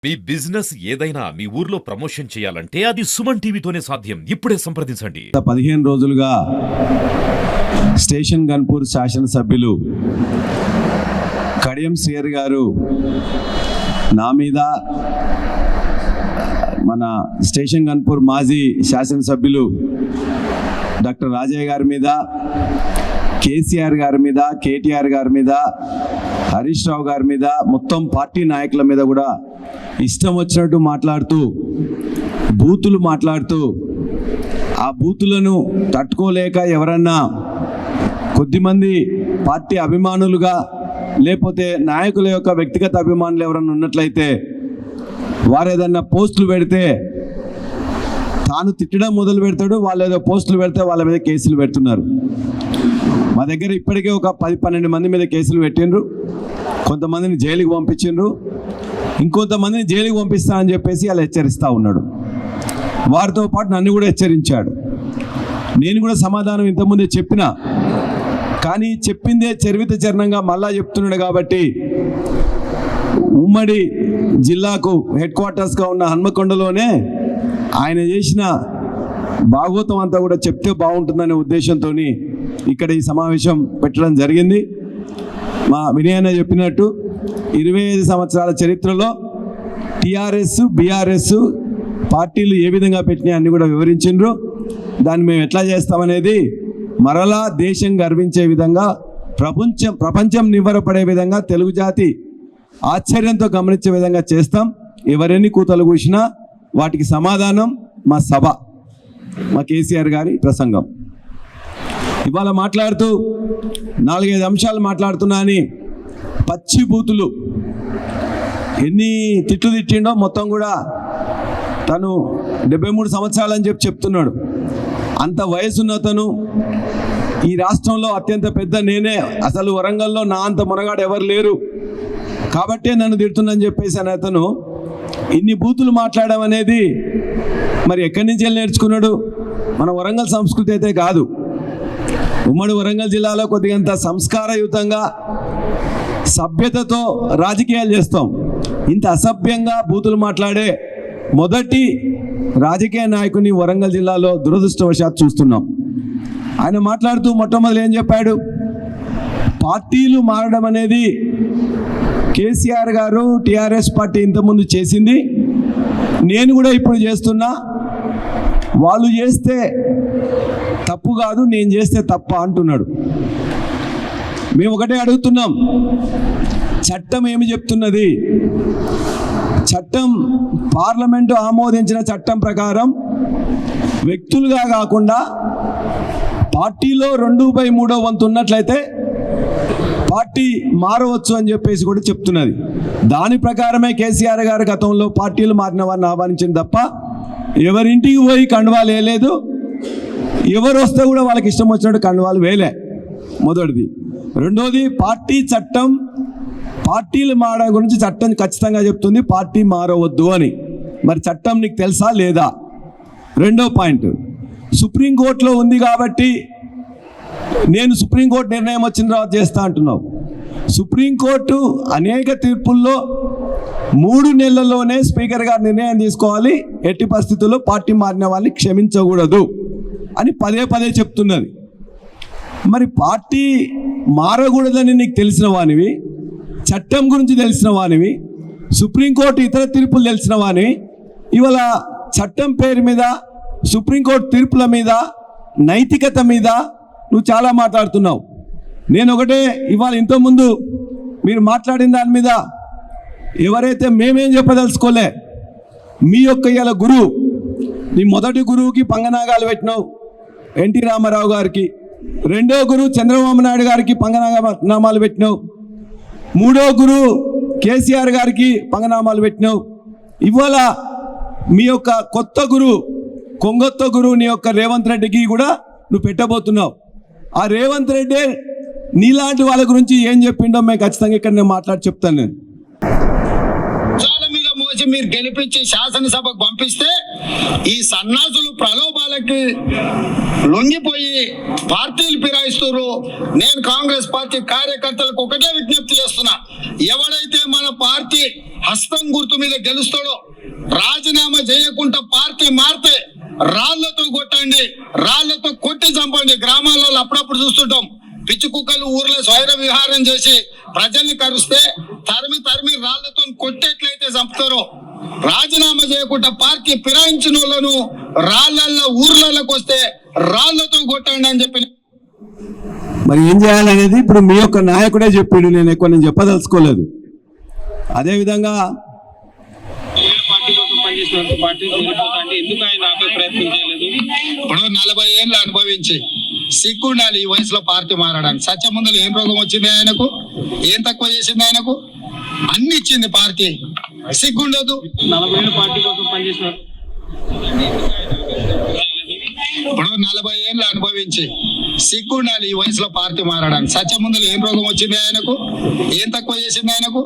మీ business ఏదైనా మీ ఊర్లో promotion చేయాలంటే అది సుమన్ టీవీతోనే సాధ్యం. ఇప్పుడే సంప్రదించండి. 15 రోజులుగా స్టేషన్ గన్పూర్ శాసనసభ్యులు కడియం శ్రీహర్ గారు నా మీద, మన స్టేషన్ గన్పూర్ మాజీ శాసనసభ్యులు డాక్టర్ రాజయ్య గారి మీద, కేసీఆర్ గారి మీద, కేటీఆర్ గారి మీద, హరీష్ రావు గారి మీద, మొత్తం పార్టీ నాయకుల మీద కూడా ఇష్టం వచ్చినట్టు మాట్లాడుతూ, బూతులు మాట్లాడుతూ, ఆ బూతులను తట్టుకోలేక ఎవరన్నా కొద్దిమంది పార్టీ అభిమానులుగా లేకపోతే నాయకుల యొక్క వ్యక్తిగత అభిమానులు ఎవరన్నా ఉన్నట్లయితే వారు ఏదన్నా పోస్టులు పెడితే తాను తిట్టడం మొదలు పెడతాడు, వాళ్ళు ఏదో పోస్టులు పెడితే వాళ్ళ మీద కేసులు పెడుతున్నారు. మా దగ్గర ఇప్పటికే ఒక 10-12 మంది మీద కేసులు పెట్టిండ్రు, కొంతమందిని జైలుకి పంపించిండ్రు, ఇంకొంతమందిని జైలుకి పంపిస్తానని చెప్పేసి అలా హెచ్చరిస్తూ ఉన్నాడు. వారితో పాటు నన్ను కూడా హెచ్చరించాడు. నేను కూడా సమాధానం ఇంతకుముందే చెప్పిన, కానీ చెప్పిందే చరివిత చరణంగా మళ్ళా చెప్తున్నాడు. కాబట్టి ఉమ్మడి జిల్లాకు హెడ్ క్వార్టర్స్గా ఉన్న హన్మకొండలోనే ఆయన చేసిన భాగవతం అంతా కూడా చెప్తే బాగుంటుందనే ఉద్దేశంతో ఇక్కడ ఈ సమావేశం పెట్టడం జరిగింది. మా వినయన్న చెప్పినట్టు 25 సంవత్సరాల చరిత్రలో టీఆర్ఎస్, బీఆర్ఎస్ పార్టీలు ఏ విధంగా పెట్టినాయి అన్ని కూడా వివరించిండ్రు. దాన్ని మేము ఎట్లా చేస్తామనేది మరలా దేశం గర్వించే విధంగా, ప్రపంచం నివ్వరపడే విధంగా, తెలుగు జాతి ఆశ్చర్యంతో గమనించే విధంగా చేస్తాం. ఎవరెన్ని కూతలు కూసినా వాటికి సమాధానం మా సభ, మా కేసీఆర్ గారి ప్రసంగం. ఇవాళ మాట్లాడుతూ 4-5 అంశాలు మాట్లాడుతున్నా అని పచ్చి బూతులు ఎన్ని తిట్లు తిట్టిండో మొత్తం కూడా తను 73 సంవత్సరాలని చెప్తున్నాడు. అంత వయసున్న తను, ఈ రాష్ట్రంలో అత్యంత పెద్ద నేనే, అసలు వరంగల్లో నా అంత మునగాడు ఎవరు లేరు కాబట్టే నన్ను తిడుతుందని చెప్పేసి అని అతను ఇన్ని బూతులు మాట్లాడడం అనేది మరి ఎక్కడి నుంచి వెళ్ళి నేర్చుకున్నాడు? మన వరంగల్ సంస్కృతి అయితే కాదు. ఉమ్మడి వరంగల్ జిల్లాలో కొద్దిగంత సంస్కారయుతంగా సభ్యతతో రాజకీయాలు చేస్తాం. ఇంత అసభ్యంగా బూతులు మాట్లాడే మొదటి రాజకీయ నాయకుని వరంగల్ జిల్లాలో దురదృష్టవశాత్తు చూస్తున్నాం. ఆయన మాట్లాడుతూ మొట్టమొదటి ఏం చెప్పాడు? పార్టీలు మారడం అనేది కేసీఆర్ గారు, టీఆర్ఎస్ పార్టీ ఇంతకుముందు చేసింది, నేను కూడా ఇప్పుడు చేస్తున్నా, వాళ్ళు చేస్తే తప్పు కాదు, నేను చేస్తే తప్ప అంటున్నాడు. మేము ఒకటే అడుగుతున్నాం, చట్టం ఏమి చెప్తున్నది? చట్టం, పార్లమెంటు ఆమోదించిన చట్టం ప్రకారం వ్యక్తులుగా కాకుండా పార్టీలో 2/3 వంతు ఉన్నట్లయితే పార్టీ మారవచ్చు అని చెప్పేసి కూడా చెప్తున్నది. దాని ప్రకారమే కేసీఆర్ గారు గతంలో పార్టీలు మారిన వారిని ఆహ్వానించింది తప్ప ఎవరింటికి పోయి కండువాలు వేయలేదు, ఎవరు వస్తే కూడా వాళ్ళకి ఇష్టం వచ్చినట్టు కండువాలు వేయలే. మొదటిది. రెండోది, పార్టీ చట్టం, పార్టీలు మారడం గురించి చట్టం ఖచ్చితంగా చెప్తుంది పార్టీ మారవద్దు అని. మరి చట్టం నీకు తెలుసా లేదా? రెండో పాయింట్, సుప్రీంకోర్టులో ఉంది కాబట్టి నేను సుప్రీంకోర్టు నిర్ణయం వచ్చిన తర్వాత చేస్తా అంటున్నావు. సుప్రీంకోర్టు అనేక తీర్పుల్లో 3 నెలల్లోనే స్పీకర్ గారు నిర్ణయం తీసుకోవాలి, ఎట్టి పరిస్థితుల్లో పార్టీ మారిన వాళ్ళని క్షమించకూడదు అని పదే చెప్తున్నది. మరి పార్టీ మారకూడదని నీకు తెలిసిన వానివి, చట్టం గురించి తెలిసిన వానివి, సుప్రీంకోర్టు ఇతర తీర్పులు తెలిసిన వానివి, ఇవాళ చట్టం పేరు మీద, సుప్రీంకోర్టు తీర్పుల మీద, నైతికత మీద నువ్వు చాలా మాట్లాడుతున్నావు. నేను ఒకటే, ఇవాళ ఇంతకుముందు మీరు మాట్లాడిన దాని మీద ఎవరైతే మేమేం చెప్పదలుచుకోలే, మీ యొక్క ఇవాళ గురువు, నీ మొదటి గురువుకి పంగనాగాలు పెట్టినావు ఎన్టీ రామారావు గారికి, రెండో గురువు చంద్రబాబు నాయుడు గారికి పంగనామాలు పెట్టినావు, మూడో గురువు కేసీఆర్ గారికి పంగనామాలు పెట్టినావు. ఇవాళ మీ యొక్క కొత్త గురువు, కొంగొత్త గురువు నీ యొక్క రేవంత్ రెడ్డికి కూడా నువ్వు పెట్టబోతున్నావు. ఆ రేవంత్ రెడ్డి నీలాంటి వాళ్ళ గురించి ఏం చెప్పిండో మేము ఖచ్చితంగా ఇక్కడ నేను మాట్లాడి చెప్తాను. నేను చాలా మీద చేసి మీరు గెలిపించి శాసనసభకు పంపిస్తే ఈ సన్నాసులు ప్రలోభాలకి లొంగిపోయి పార్టీలు ఫిరాయిస్తున్నారు. నేను కాంగ్రెస్ పార్టీ కార్యకర్తలకు ఒకటే విజ్ఞప్తి చేస్తున్నా, ఎవడైతే మన పార్టీ హస్తం గుర్తు మీద గెలుస్తాడో రాజీనామా చేయకుండా పార్టీ మారితే రాళ్లతో కొట్టండి, రాళ్లతో కొట్టి చంపండి. గ్రామాలలో అప్పుడప్పుడు చూస్తుంటాం, పిచ్చి కుక్కలు ఊర్లో స్వైర విహారం చేసి ప్రజల్ని కరుస్తే తరిమి రాళ్లతో కొట్టేట్లయితే చంపుతారో, రాజీనామా చేయకుండా పార్టీ ఫిరాయించిన వాళ్ళను రాళ్లల్లో ఊర్లలోకి వస్తే రాళ్లతో కొట్టండి అని చెప్పి. మరి ఏం చేయాలనేది ఇప్పుడు మీ యొక్క నాయకుడే చెప్పిండు, నేను చెప్పదలుచుకోలేదు. అదేవిధంగా ఇప్పుడు 40 ఏళ్ళు అనుభవించి సిగ్గుండాలి ఈ వయసులో పార్టీ మారడానికి. సత్యముందలు ఏం రోగం వచ్చింది ఆయనకు, ఏం తక్కువ చేసింది ఆయనకు, అన్ని ఇచ్చింది పార్టీ, సిగ్గుండదు. 40 ఏళ్ళు పార్టీ కోసం పనిచేసినారు. ఇప్పుడు 40 ఏళ్ళు అనుభవించి సిగ్గుండాలి ఈ వయసులో పార్టీ మారడానికి. సత్యముందలు ఏం రోగం వచ్చింది ఆయనకు, ఏం తక్కువ చేసింది ఆయనకు,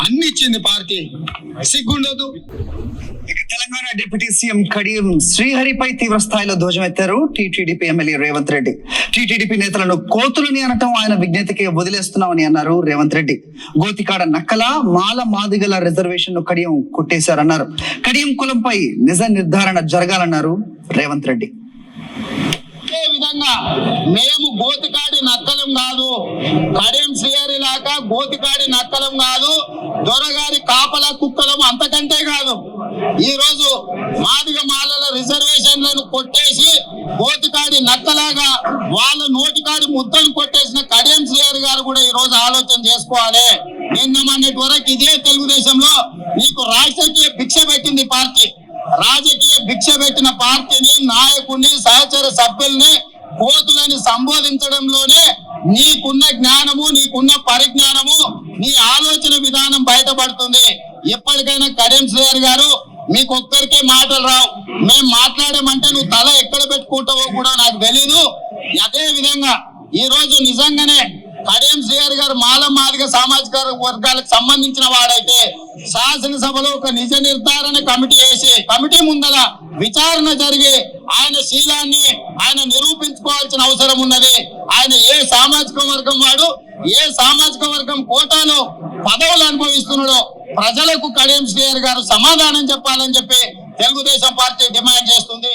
అన్ని ఇచ్చింది పార్టీ, సిగ్గుండదు. తెలంగాణ డిప్యూటీ సీఎం కడియం శ్రీహరిపై తీవ్ర స్థాయిలో ధ్వజమెత్తారు TTDP MLA Revanth Reddy. TTDP నేతలను కోతులని అనటం ఆయన విజ్ఞతకే వదిలేస్తున్నామని అన్నారు రేవంత్ రెడ్డి. గోతికాడ నక్కల మాల మాదిగల రిజర్వేషన్ ను కడియం కొట్టేశారన్నారు. కడియం కులంపై నిజ నిర్ధారణ జరగాలన్నారు రేవంత్ రెడ్డి. అదే విధంగా మేము గోతికాడి నక్కలం కాదు, కడియం శ్రీహరి లాగా గోతికాడి నక్కలం కాదు, దొరగారి కాపలా కుక్కలం అంతకంటే కాదు. ఈ రోజు మాదిగ మాలల రిజర్వేషన్లను కొట్టేసి గోతికాడి నక్కలాగా వాళ్ళ నోటికాడి ముద్దను కొట్టేసిన కడియం శ్రీహరి గారు కూడా ఈ రోజు ఆలోచన చేసుకోవాలి. నిన్న మొన్నటి వరకు ఇదే తెలుగుదేశంలో నీకు రాజకీయ భిక్ష పెట్టింది పార్టీ. రాజకీయ భిక్ష పెట్టిన పార్టీని, నాయకుడిని, సహచర సభ్యుల్ని కోతులని సంబోధించడంలోనే నీకున్న జ్ఞానము, నీకున్న పరిజ్ఞానము, నీ ఆలోచన విధానం బయటపడుతుంది. ఎప్పటికైనా కడియం శ్రీహరి గారు, మీకు ఒక్కరికే మాటలు రావు, మేము మాట్లాడమంటే నువ్వు తల ఎక్కడ పెట్టుకుంటావో కూడా నాకు తెలీదు. అదే విధంగా ఈ రోజు నిజంగానే కడియం శ్రీహరి గారు మాల మాదిగ సామాజిక వర్గాలకు సంబంధించిన వాడైతే శాసనసభలో ఒక నిజ నిర్ధారణ కమిటీ వేసి కమిటీ ముందల విచారణ జరిగి ఆయన శీలాన్ని ఆయన నిరూపించుకోవాల్సిన అవసరం ఉన్నది. ఆయన ఏ సామాజిక వర్గం వాడు, ఏ సామాజిక వర్గం కోటాలో పదవులు అనుభవిస్తున్నాడో ప్రజలకు కడియం శ్రీహరి గారు సమాధానం చెప్పాలని చెప్పి తెలుగుదేశం పార్టీ డిమాండ్ చేస్తుంది.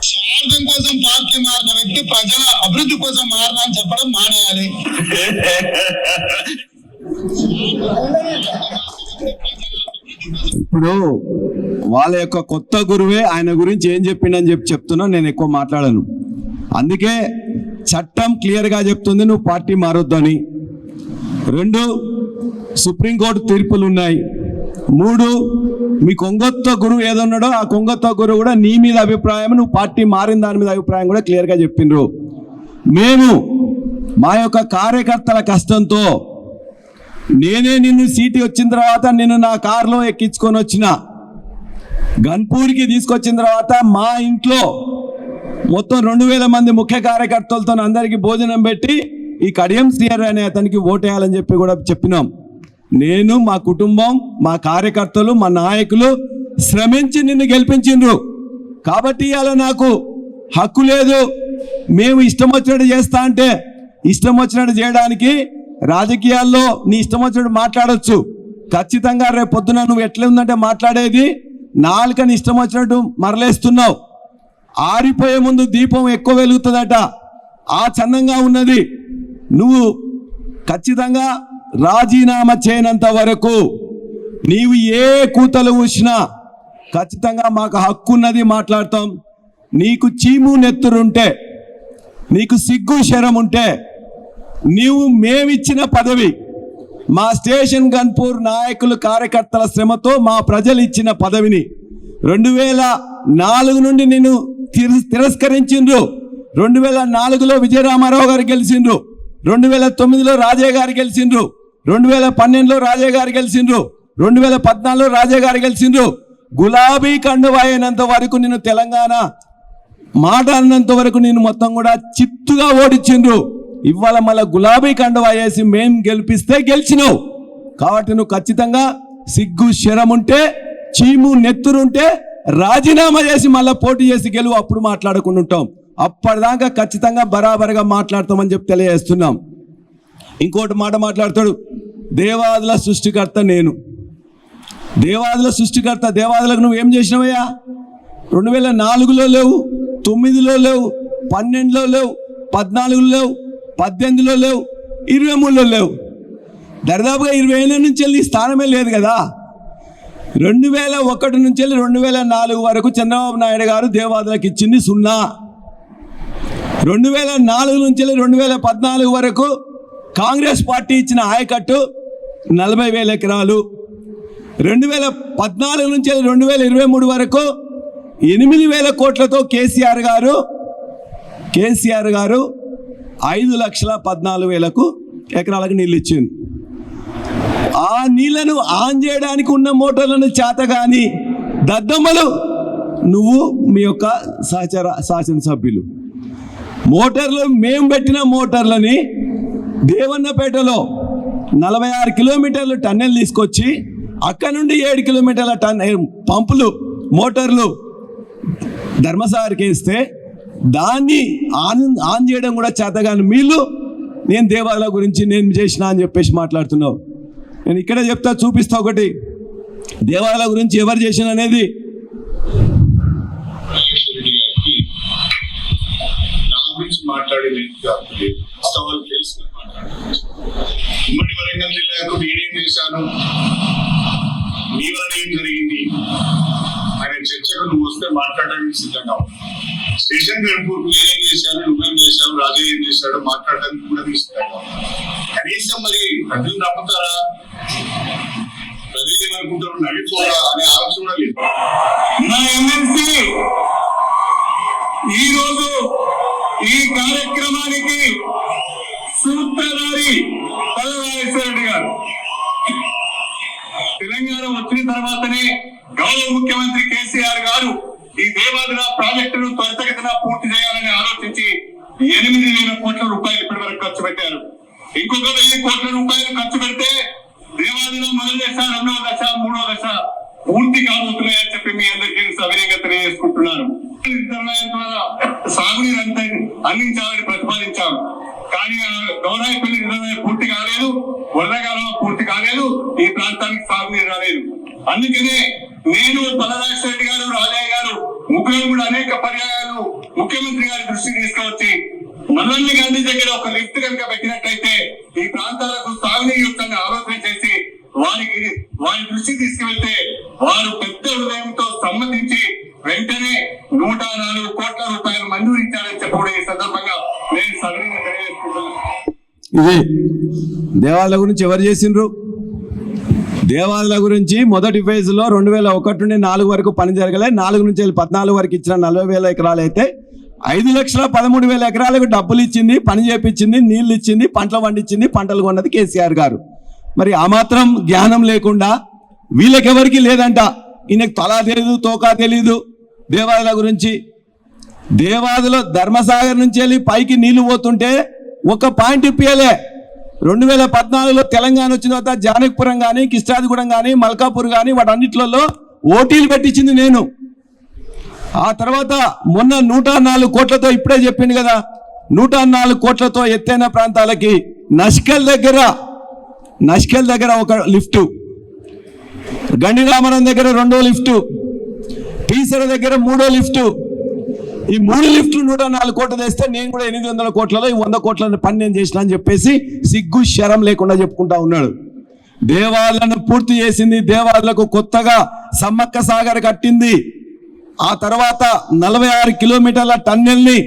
స్వార్థం కోసం పార్టీ మారిన వ్యక్తి ప్రజల అభివృద్ధి కోసం మారిన అని చెప్పడం మానేయాలి. ఇప్పుడు వాళ్ళ యొక్క కొత్త గురువే ఆయన గురించి ఏం చెప్పిండని చెప్తున్నా, నేను ఎక్కువ మాట్లాడను. అందుకే చట్టం క్లియర్గా చెప్తుంది నువ్వు పార్టీ మారొద్దని. 2 సుప్రీంకోర్టు తీర్పులు ఉన్నాయి. 3 మీ కొంగొత్త గురువు ఏదన్నాడో ఆ కొంగొత్త గురువు కూడా నీ మీద అభిప్రాయం, నువ్వు పార్టీ మారిన దాని మీద అభిప్రాయం కూడా క్లియర్గా చెప్పిండ్రు. మేము మా యొక్క కార్యకర్తల కష్టంతో నేనే నిన్ను సీటు వచ్చిన తర్వాత నిన్ను నా కారులో ఎక్కించుకొని వచ్చిన, గన్పూర్కి తీసుకొచ్చిన తర్వాత మా ఇంట్లో మొత్తం 2000 మంది ముఖ్య కార్యకర్తలతో అందరికీ భోజనం పెట్టి ఈ కడియం శ్రీహరి అనే అతనికి ఓటేయాలని చెప్పి కూడా చెప్పినాం. నేను, మా కుటుంబం, మా కార్యకర్తలు, మా నాయకులు శ్రమించి నిన్ను గెలిపించిండ్రు. కాబట్టి అలా నాకు హక్కు లేదు, మేము ఇష్టం వచ్చినట్టు చేస్తా అంటే ఇష్టం వచ్చినట్టు చేయడానికి రాజకీయాల్లో నీ ఇష్టం వచ్చినట్టు మాట్లాడొచ్చు. ఖచ్చితంగా రేపు పొద్దున నువ్వు ఎట్లా ఉందంటే మాట్లాడేది, నాలుకని ఇష్టం వచ్చినట్టు మరలేస్తున్నావు. ఆరిపోయే ముందు దీపం ఎక్కువ వెలుగుతుందట, ఆ చందంగా ఉన్నది. నువ్వు ఖచ్చితంగా రాజీనామా చేయనంత వరకు నీవు ఏ కూతలు ఊసినా ఖచ్చితంగా మాకు హక్కు ఉన్నది, మాట్లాడతాం. నీకు చీము నెత్తురుంటే, నీకు సిగ్గు శరం ఉంటే, నీవు మేమిచ్చిన పదవి, మా స్టేషన్ గన్పూర్ నాయకులు కార్యకర్తల శ్రమతో మా ప్రజలు ఇచ్చిన పదవిని 2004 నుండి నిన్ను తిరస్కరించిండ్రు. 2004లో విజయరామారావు గారు గెలిచిండ్రు, 2009లో రాజయ్య గారు గెలిచిండ్రు, 2012లో రాజయ్య గారు గెలిచిండ్రు, 2014లో రాజయ్య గారు గెలిచిండ్రు. గులాబీ కండువా అయినంత వరకు నిన్ను తెలంగాణ మాట అన్నంత వరకు నేను మొత్తం కూడా చిత్తుగా ఓడించిండ్రు. ఇవాళ మళ్ళీ గులాబీ కండువా వేసి మేం గెలిపిస్తే గెలిచినావు కాబట్టి నువ్వు ఖచ్చితంగా సిగ్గు శరం ఉంటే, చీము నెత్తురుంటే రాజీనామా చేసి మళ్ళీ పోటీ చేసి గెలువు, అప్పుడు మాట్లాడకుండా ఉంటాం. అప్పటిదాకా ఖచ్చితంగా బరాబరుగా మాట్లాడతామని చెప్పి తెలియజేస్తున్నాం. ఇంకోటి మాట మాట్లాడతాడు, దేవాదుల సృష్టికర్త నేను. దేవాదుల సృష్టికర్త, దేవాదులకు నువ్వేం చేసినావయ్యా? 2004లో లేవు, 9లో లేవు, 12లో లేవు, 14లో లేవు, 18లో లేవు, 23లో లేవు. దరిదాపుగా 20 ఏళ్ళ నుంచి వెళ్ళి స్థానమే లేదు కదా. 2001 నుంచి వెళ్ళి 2004 వరకు చంద్రబాబు నాయుడు గారు దేవాదులకు ఇచ్చింది 0. 2004 నుంచి వెళ్ళి 2014 వరకు కాంగ్రెస్ పార్టీ ఇచ్చిన ఆయకట్టు 40,000 ఎకరాలు. 2014 నుంచి 2023 వరకు 8,000 కోట్లతో కేసీఆర్ గారు 5,14,000 ఎకరాలకు నీళ్ళు ఇచ్చింది. ఆ నీళ్లను ఆన్ చేయడానికి ఉన్న మోటార్లను చేతగాని దద్దమ్మలు నువ్వు మీ యొక్క శాసనసభ్యులు మోటార్లు, మేము పెట్టిన మోటార్లని దేవన్నపేటలో 46 కిలోమీటర్లు టన్నెల్ తీసుకొచ్చి అక్కడ నుండి 7 కిలోమీటర్ల పంపులు మోటార్లు ధర్మసాగర్కి వేస్తే దాన్ని ఆన్ చేయడం కూడా చేతగాని మీళ్ళు నేను దేవాలయ గురించి నేను చేసిన అని చెప్పేసి మాట్లాడుతున్నావు. నేను ఇక్కడే చెప్తా, చూపిస్తా ఒకటి దేవాలయ గురించి ఎవరు చేసిన అనేది. మాట్లాడే వాస్తవాలు తెలుసుకుని ఉమ్మడి వరంగల్ జిల్లాకు నేనేం చేశాను, మీ వల్ల ఏం జరిగింది అనే చర్చకు నువ్వు వస్తే మాట్లాడడానికి సిద్ధంగా ఉన్నావు. స్టేషన్ గణపూర్ నేనేం చేశాను, నువ్వేం చేశావు, రాజు ఏం చేశాడు మాట్లాడడానికి కూడా సిద్ధంగా ఉన్నావు. కనీసం మరి ప్రజలు నమ్ముతారా, ప్రజలు ఏమనుకుంటారు, నడిపోరా అనే ఆలోచన కూడా లేదు. నా ఎమ్మెల్సీ ఈ రోజు ఈ కార్యక్రమానికి సూత్రధారి పల్లవారేశ్వరరెడ్డి గారు. తెలంగాణ వచ్చిన తర్వాతనే గౌరవ ముఖ్యమంత్రి కేసీఆర్ గారు ఈ దేవాదుల ప్రాజెక్టును త్వరితగతిన పూర్తి చేయాలని ఆలోచించి 8,000 కోట్ల రూపాయలు ఇప్పటి వరకు ఖర్చు పెట్టారు. ఇంకొక 1,000 కోట్ల రూపాయలు ఖర్చు పెడితే దేవాదుల మొదటి దశ, 2వ దశ, 3వ దశ పూర్తి కాబోతున్నాయని చెప్పి మీ అందరికీ సవినయంగా తెలియజేసుకుంటున్నారు. సాగునీరు అందించాలని ప్రతిపాదించాం. కానీ గౌరాయిపల్లి రిజర్వాయర్ పూర్తి కాలేదు, వరదకాలం పూర్తి కాలేదు, ఈ ప్రాంతానికి సాగునీరు రాలేదు. అందుకనే నేను, పల్లరాజరెడ్డి గారు, రాజయ్య గారు ముగ్గురు కూడా అనేక పర్యాయాలు ముఖ్యమంత్రి గారి దృష్టికి తీసుకువచ్చి మల్లన్న గాంధీ దగ్గర ఒక లిఫ్ట్ కనుక పెట్టినట్లయితే ఈ ప్రాంతాలకు సాగునీరు యుక్తంగా ఆలోచన చేసి వారి దృష్టికి తీసుకువెళ్తే వారు పెద్ద హృదయంతో సమ్మతించి వెంటనే 104 కోట్ల రూపాయలు మంజూరు ఇచ్చారని చెప్పడం ఈ సందర్భంగా నేను సవినయంగా తెలియజేసుకుంటున్నాను. ఇది దేవాలయ గురించి ఎవరు చేసిండ్రు? దేవాలయ గురించి మొదటి ఫేజ్లో 2001 నుండి 4 వరకు పని జరగలే. 4 నుంచి 14 వరకు ఇచ్చిన 40,000 ఎకరాలు అయితే 5,13,000 ఎకరాలకు డబ్బులు ఇచ్చింది, పని చేపించింది, నీళ్లు ఇచ్చింది, పంటలు పండించింది, పంటలు కొన్నది కేసీఆర్ గారు. మరి ఆ మాత్రం జ్ఞానం లేకుండా వీళ్ళకెవరికి లేదంట. ఈయనకు తలా తెలీదు, తోకా తెలీదు దేవాలయ గురించి. దేవాదుల ధర్మసాగర్ నుంచి వెళ్ళి పైకి నీళ్లు పోతుంటే ఒక పాయింట్ ఇప్పియలే. 2014లో తెలంగాణ వచ్చిన తర్వాత జానకిపురం కానీ, కిష్టాదిగూడెం కానీ, మల్కాపూర్ కానీ వాటన్నిట్లలో ఓటీలు పెట్టించింది నేను. ఆ తర్వాత మొన్న 104 కోట్లతో, ఇప్పుడే చెప్పింది కదా, 104 కోట్లతో ఎత్తైన ప్రాంతాలకి నష్కల్ దగ్గర ఒక లిఫ్టు, గండి రామరం దగ్గర 2వ లిఫ్టు, పీసర దగ్గర 3వ లిఫ్టు. ఈ 3 లిఫ్టులు 104 కోట్లు తెస్తే నేను కూడా 800 కోట్లలో ఈ 100 కోట్ల పని నేను చేసిన అని చెప్పేసి సిగ్గు శరం లేకుండా చెప్పుకుంటా ఉన్నాడు. దేవాలయాలను పూర్తి చేసింది, దేవాలయాలకు కొత్తగా సమ్మక్క సాగర్ కట్టింది. ఆ తర్వాత 46 కిలోమీటర్ల టన్నెల్ని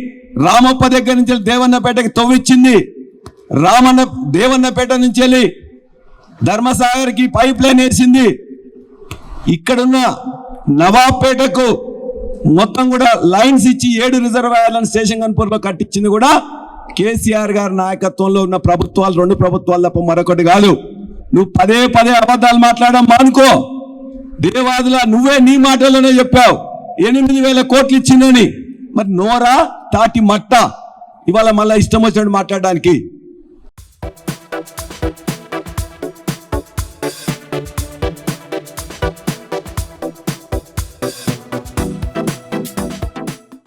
రామప్ప దగ్గర నుంచి దేవన్నపేటకి తవ్విచ్చింది. దేవన్నపేట నుంచి వెళ్ళి ధర్మసాగర్కి పైప్ లైన్ వేసింది. ఇక్కడున్న నవాబ్పేటకు మొత్తం కూడా లైన్స్ ఇచ్చి 7 రిజర్వాయర్లను స్టేషన్ గన్పూర్లో కట్టించింది కూడా కేసీఆర్ గారి నాయకత్వంలో ఉన్న ప్రభుత్వాలు, 2 ప్రభుత్వాలు తప్ప మరొకటి కాదు. నువ్వు పదే అబద్ధాలు మాట్లాడడం మానుకో. దేవాదుల నువ్వే నీ మాటల్లోనే చెప్పావు 8,000 కోట్లు ఇచ్చిందని. మరి నోరా తాటి మట్ట ఇవాళ మళ్ళీ ఇష్టం వచ్చినట్టు మాట్లాడడానికి